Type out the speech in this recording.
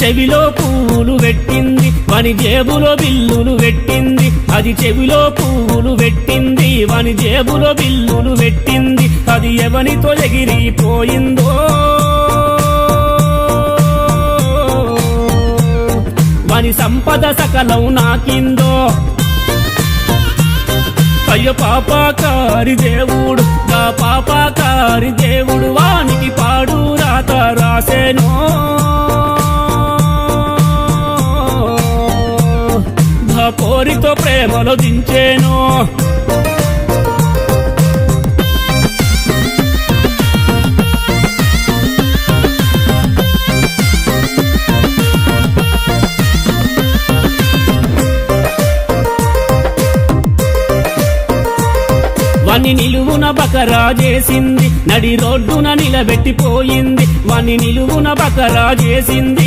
చెవిలో పువ్వులు పెట్టింది వాని జేబులో బిల్లులు పెట్టింది అది చెవిలో పువ్వులు పెట్టింది వాని జేబులో బిల్లులు పెట్టింది అది ఎవనితో ఎగిరిపోయిందో వాని సంపద సకలం నాకిందో అయ్యో పాపాకారి దేవుడు గా పాపాకారి దేవుడు వానికి పాడు రాత రాసేనో పోరితో ప్రేమలో దించేను వాణ్ణి నిలువున బకరా చేసింది నడి రోడ్డున నిలబెట్టిపోయింది వాణ్ణి నిలువున బకరా చేసింది